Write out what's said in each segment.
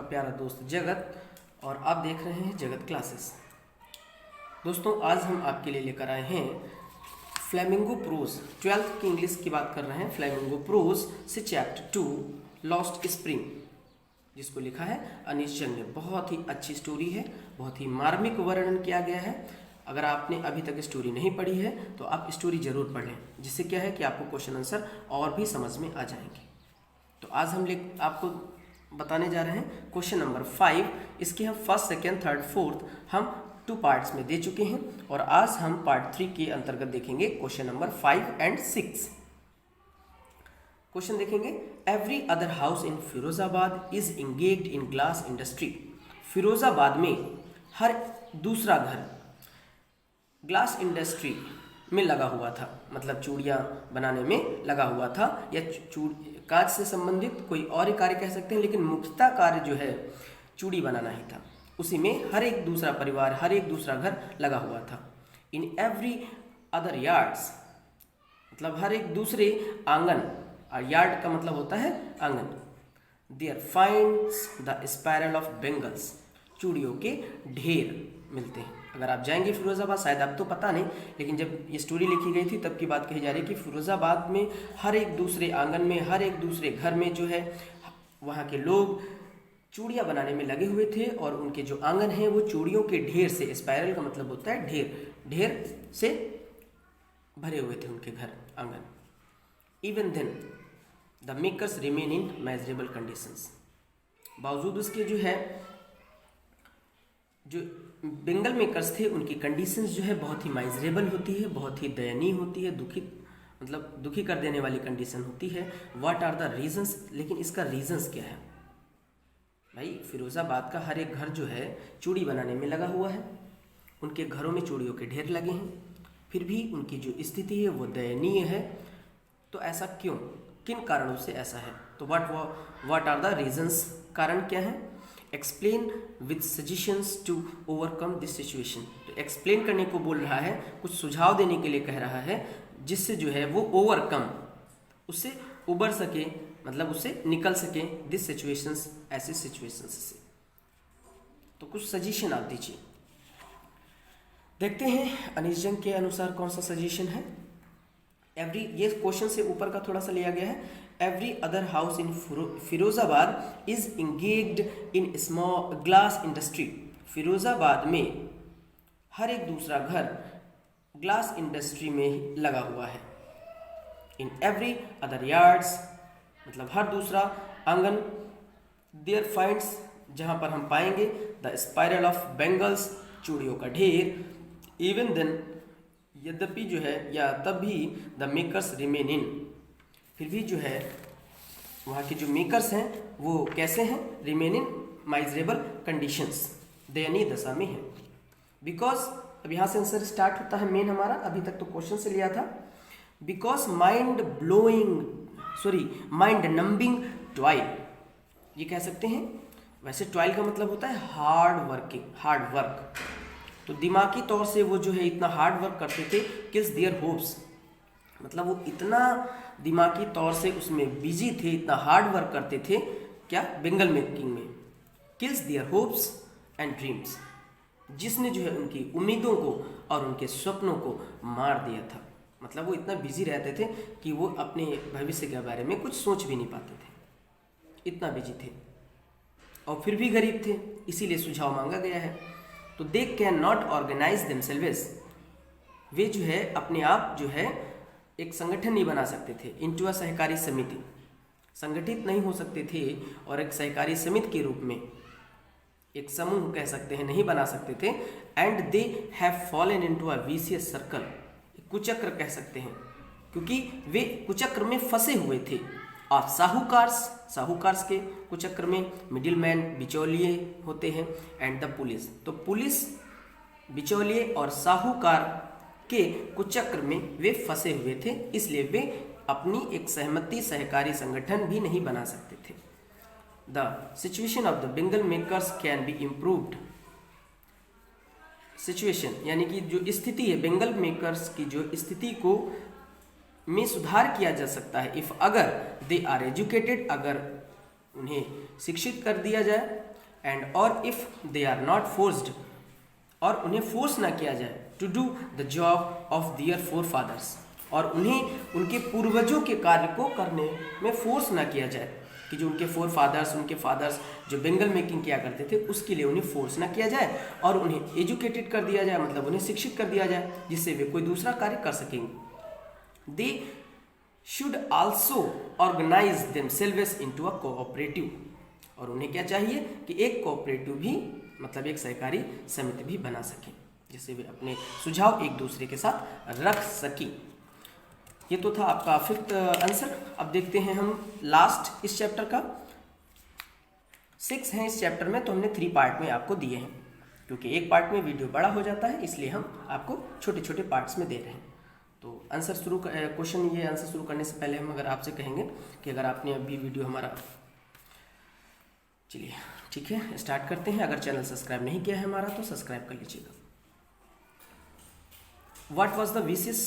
प्यारा दोस्त जगत और आप देख रहे हैं जगत क्लासेस। दोस्तों आज हम आपके लिए लेकर आए हैं फ्लेमिंगो प्रोज 12th की इंग्लिश की बात कर रहे हैं। फ्लेमिंगो प्रोज से चैप्टर 2 लॉस्ट स्प्रिंग, जिसको लिखा है अनीश जंग ने। बहुत ही अच्छी स्टोरी है, बहुत ही मार्मिक वर्णन किया गया है। अगर आपने अभी तक स्टोरी नहीं पढ़ी है तो आप स्टोरी जरूर पढ़ लें, जिससे क्या है कि आपको क्वेश्चन आंसर और भी समझ में आ जाएंगे। तो आज हम आपको बताने जा रहे हैं क्वेश्चन नंबर 5। इसके हम फर्स्ट, सेकेंड, थर्ड, फोर्थ हम 2 पार्ट्स में दे चुके हैं और आज हम पार्ट 3 के अंतर्गत देखेंगे क्वेश्चन नंबर 5 एंड 6। क्वेश्चन देखेंगे, every other house in Firozabad is engaged in glass industry. Firozabad में हर दूसरा घर ग्लास इंडस्ट्री में लगा हुआ था, मतलब चूड़ियाँ बनाने में लगा हुआ था, या कांच से संबंधित कोई और ही कार्य कह सकते हैं, लेकिन मुख्यतः कार्य जो है चूड़ी बनाना ही था। उसी में हर एक दूसरा परिवार, हर एक दूसरा घर लगा हुआ था। इन एवरी अदर यार्ड्स, मतलब हर एक दूसरे आंगन, और यार्ड का मतलब होता है आंगन। There finds the spiral of bangles, चूड़ियों के ढेर मिलते हैं। अगर आप जाएंगे फिरोजाबाद, शायद आप तो पता नहीं, लेकिन जब ये स्टोरी लिखी गई थी तब की बात कही जा रही है कि फिरोजाबाद में हर एक दूसरे आंगन में, हर एक दूसरे घर में जो है वहाँ के लोग चूड़ियाँ बनाने में लगे हुए थे, और उनके जो आंगन हैं वो चूड़ियों के ढेर से, स्पायरल का मतलब होता है ढेर, ढेर से भरे हुए थे उनके घर आंगन। Even then the makers remain in miserable conditions, बावजूद उसके जो है जो बेंगल मेकर्स थे उनकी कंडीशंस जो है बहुत ही माइजरेबल होती है, बहुत ही दयनीय होती है, दुखी कर देने वाली कंडीशन होती है। व्हाट आर द रीजंस, लेकिन इसका रीजंस क्या है? भाई फिरोजाबाद का हर एक घर जो है चूड़ी बनाने में लगा हुआ है, उनके घरों में चूड़ियों के ढेर लगे हैं, फिर भी उनकी जो स्थिति है वो दयनीय है। तो ऐसा क्यों, किन कारणों से ऐसा है? तो व्हाट आर द रीजंस, कारण क्या है? Explain with suggestions to overcome this situation. तो एक्सप्लेन करने को बोल रहा है, कुछ सुझाव देने के लिए कह रहा है, जिससे जो है वो ओवरकम, उससे उबर सके, मतलब उससे निकल सके, दिस सिचुएशंस, ऐसे सिचुएशंस से। तो कुछ सजेशन आप दीजिए। देखते हैं अनीश जंग के अनुसार कौन सा सजेशन है। ये क्वेश्चन से ऊपर का थोड़ा सा लिया गया है। Every other house in Firozabad is engaged in small glass industry. Firozabad में हर एक दूसरा घर ग्लास इंडस्ट्री में लगा हुआ है। इन एवरी अदर यार्ड्स, मतलब हर दूसरा आंगन। देयर फाइंड्स, जहाँ पर हम पाएंगे द स्पायरल ऑफ बेंगल्स, चूड़ियों का ढेर। इवन देन, यद्यपि जो है, या तब भी, द मेकर्स रिमेन इन, फिर भी जो है वहाँ के जो मेकर्स हैं वो कैसे हैं? रिमेन इन माइजरेबल कंडीशंस, दयनीय दशा में है। बिकॉज, अब यहाँ से आंसर स्टार्ट होता है मेन हमारा, अभी तक तो क्वेश्चन से लिया था। बिकॉज माइंड नंबिंग टॉयल, ये कह सकते हैं। वैसे टॉयल का मतलब होता है हार्ड वर्क। तो दिमागी तौर से वो जो है इतना हार्ड वर्क करते थे, किल्स देयर होप्स, मतलब वो इतना दिमागी तौर से उसमें बिजी थे, इतना हार्ड वर्क करते थे, क्या? बेंगल मेकिंग में। Kills their hopes and dreams, जिसने जो है उनकी उम्मीदों को और उनके सपनों को मार दिया था। मतलब वो इतना बिजी रहते थे कि वो अपने भविष्य के बारे में कुछ सोच भी नहीं पाते थे, इतना बिजी थे, और फिर भी गरीब थे, इसीलिए सुझाव मांगा गया है। तो they can not organize themselves, वे जो है अपने आप जो है एक संगठन नहीं बना सकते थे। इनटू अ सहकारी समिति, संगठित नहीं हो सकते थे, और एक सहकारी समिति के रूप में एक समूह कह सकते हैं नहीं बना सकते थे। And they have fallen into a vicious circle, कुचक्र कह सकते हैं, क्योंकि वे कुचक्र में फंसे हुए थे। और साहूकार के कुचक्र में मिडिल मैन, बिचौलिए होते हैं, एंड द पुलिस, तो पुलिस, बिचौलिए और साहूकार के कुचक्र में वे फंसे हुए थे, इसलिए वे अपनी एक सहकारी संगठन भी नहीं बना सकते थे। The situation of the bangle makers can be improved, situation यानी कि जो स्थिति है बेंगल मेकर्स की, जो स्थिति को में सुधार किया जा सकता है, इफ, अगर दे आर एजुकेटेड, अगर उन्हें शिक्षित कर दिया जाए, एंड और if they are not forced, और उन्हें फोर्स ना किया जाए to do the job of their forefathers, और उन्हें उनके पूर्वजों के कार्य को करने में फोर्स ना किया जाए, कि जो उनके फोर फादर्स, उनके फादर्स जो बेंगल मेकिंग किया करते थे उसके लिए उन्हें फोर्स ना किया जाए, और उन्हें एजुकेटेड कर दिया जाए, मतलब उन्हें शिक्षित कर दिया जाए जिससे वे कोई दूसरा कार्य कर सकेंगे। They should also organise themselves into a cooperative, और उन्हें क्या चाहिए कि एक कोऑपरेटिव भी, मतलब एक सहकारी समिति भी बना सकें जिससे वे अपने सुझाव एक दूसरे के साथ रख सकें। ये तो था आपका फिफ्थ आंसर। अब देखते हैं हम लास्ट इस चैप्टर का। 6 हैं इस चैप्टर में, तो हमने 3 पार्ट में आपको दिए हैं, क्योंकि एक पार्ट में वीडियो बड़ा हो जाता है इसलिए हम आपको छोटे छोटे पार्ट्स में दे रहे हैं। तो आंसर क्वेश्चन ये आंसर शुरू करने से पहले हम अगर आपसे कहेंगे कि अगर आपने अभी वीडियो हमारा, चलिए ठीक है स्टार्ट करते हैं। अगर चैनल सब्सक्राइब नहीं किया है हमारा तो सब्सक्राइब कर लीजिएगा। What was the vicious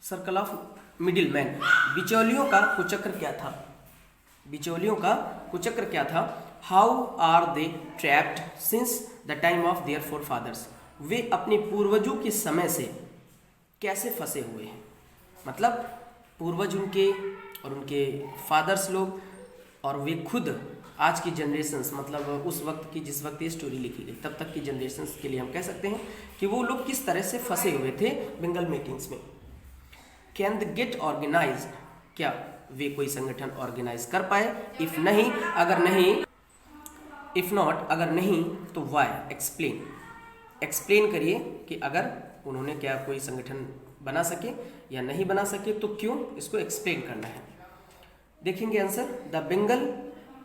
circle of middle man, बिचौलियों का कुचक्र क्या था? बिचौलियों का कुचक्र क्या था? How are they trapped since the time of their forefathers, वे अपने पूर्वजों के समय से कैसे फंसे हुए हैं, मतलब पूर्वज उनके और उनके फादर्स लोग और वे खुद आज की जनरेशन्स, मतलब उस वक्त की जिस वक्त ये स्टोरी लिखी गई तब तक की जनरेशन्स के लिए हम कह सकते हैं कि वो लोग किस तरह से फंसे हुए थे बेंगल मेकिंग्स में। कैन द गेट ऑर्गेनाइज, क्या वे कोई संगठन ऑर्गेनाइज कर पाए? इफ नहीं, अगर नहीं, इफ नॉट, अगर नहीं तो वाई, एक्सप्लेन, एक्सप्लेन करिए कि अगर उन्होंने क्या कोई संगठन बना सके या नहीं बना सके तो क्यों, इसको एक्सप्लेन करना है। देखेंगे answer. The bangle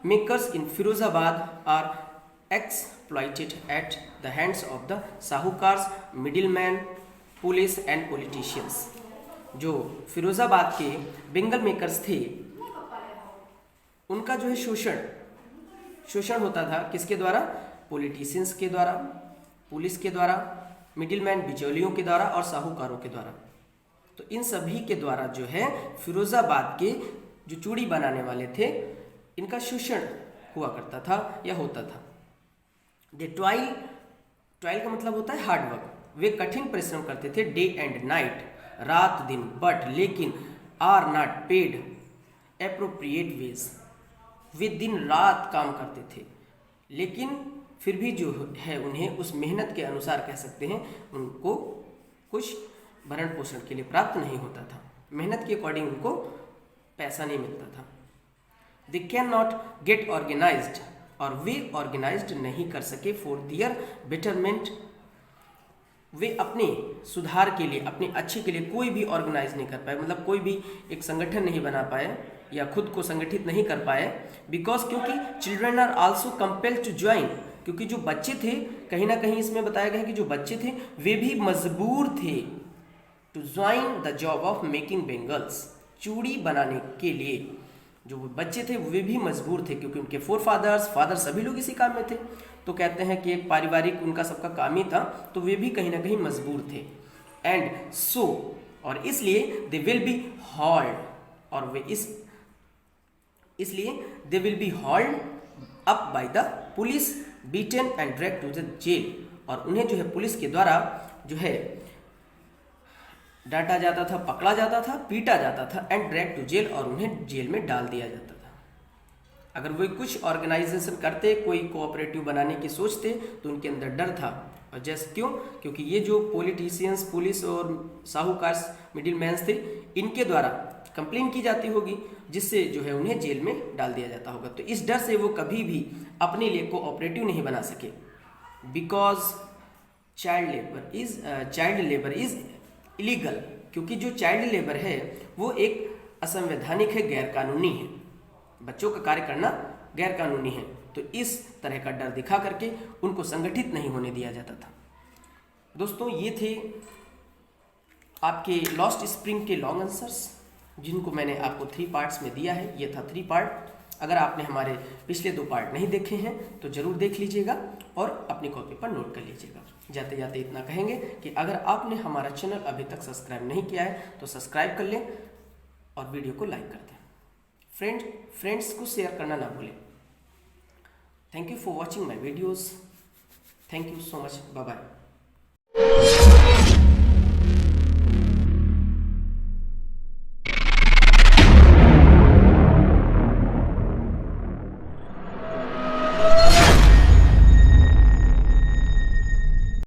makers in Firozabad are exploited at the hands of the sahukars, middleman, police and politicians. जो फिरोजाबाद के बेंगल मेकर्स थे उनका जो है शोषण होता था किसके द्वारा? पॉलिटिशियंस के द्वारा, पुलिस के द्वारा, मिडिलमैन बिचौलियों के द्वारा और साहूकारों के द्वारा। तो इन सभी के द्वारा जो है फिरोजाबाद के जो चूड़ी बनाने वाले थे इनका शोषण हुआ करता था या होता था। दे टॉयल का मतलब होता है हार्ड वर्क, वे कठिन परिश्रम करते थे डे एंड नाइट, रात दिन, बट लेकिन are not paid appropriate wage, वे दिन रात काम करते थे लेकिन फिर भी जो है उन्हें उस मेहनत के अनुसार कह सकते हैं उनको कुछ भरण पोषण के लिए प्राप्त नहीं होता था, मेहनत के अकॉर्डिंग उनको पैसा नहीं मिलता था। They can not get organised, और वे ऑर्गेनाइज्ड नहीं कर सके फॉर दियर बेटरमेंट, वे अपने सुधार के लिए, अपने अच्छे के लिए कोई भी ऑर्गेनाइज नहीं कर पाए, मतलब कोई भी एक संगठन नहीं बना पाए या खुद को संगठित नहीं कर पाए। बिकॉज क्योंकि children are also compelled to join, क्योंकि जो बच्चे थे, कहीं ना कहीं इसमें बताया गया है कि जो बच्चे थे वे भी मजबूर थे to join the job of making bangles, चूड़ी बनाने के लिए जो बच्चे थे वे भी मजबूर थे क्योंकि उनके फोर फादर सभी लोग इसी काम में थे। तो कहते हैं कि एक पारिवारिक उनका सबका काम ही था, तो वे भी कहीं ना कहीं मजबूर थे। एंड सो, और इसलिए दे विल बी हॉल्ड, और वे इसलिए they will be hauled up by the police, beaten and dragged to the jail, और उन्हें जो है पुलिस के द्वारा जो है डांटा जाता था, पकड़ा जाता था, पीटा जाता था, एंड ड्रैग्ड टू जेल, और उन्हें जेल में डाल दिया जाता था। अगर वो कुछ ऑर्गेनाइजेशन करते, कोई कोऑपरेटिव बनाने की सोचते तो उनके अंदर डर था। और जैसे क्यों? क्योंकि ये जो पॉलिटिशियंस, पुलिस और साहूकार, मिडिल मैन्स थे, इनके द्वारा कंप्लेन की जाती होगी जिससे जो है उन्हें जेल में डाल दिया जाता होगा। तो इस डर से वो कभी भी अपने लिए कोऑपरेटिव नहीं बना सके। Because child labour is illegal, क्योंकि जो चाइल्ड लेबर है वो एक असंवैधानिक है, गैरकानूनी है, बच्चों का कार्य करना गैरकानूनी है। तो इस तरह का डर दिखा करके उनको संगठित नहीं होने दिया जाता था। दोस्तों ये थे आपके लॉस्ट स्प्रिंग के लॉन्ग आंसर्स, जिनको मैंने आपको 3 पार्ट्स में दिया है। ये था 3 पार्ट। अगर आपने हमारे पिछले 2 पार्ट नहीं देखे हैं तो ज़रूर देख लीजिएगा और अपनी कॉपी पर नोट कर लीजिएगा। जाते जाते इतना कहेंगे कि अगर आपने हमारा चैनल अभी तक सब्सक्राइब नहीं किया है तो सब्सक्राइब कर लें और वीडियो को लाइक कर दें। फ्रेंड्स को शेयर करना ना भूलें। Thank you for watching my videos. Thank you so much. Bye bye.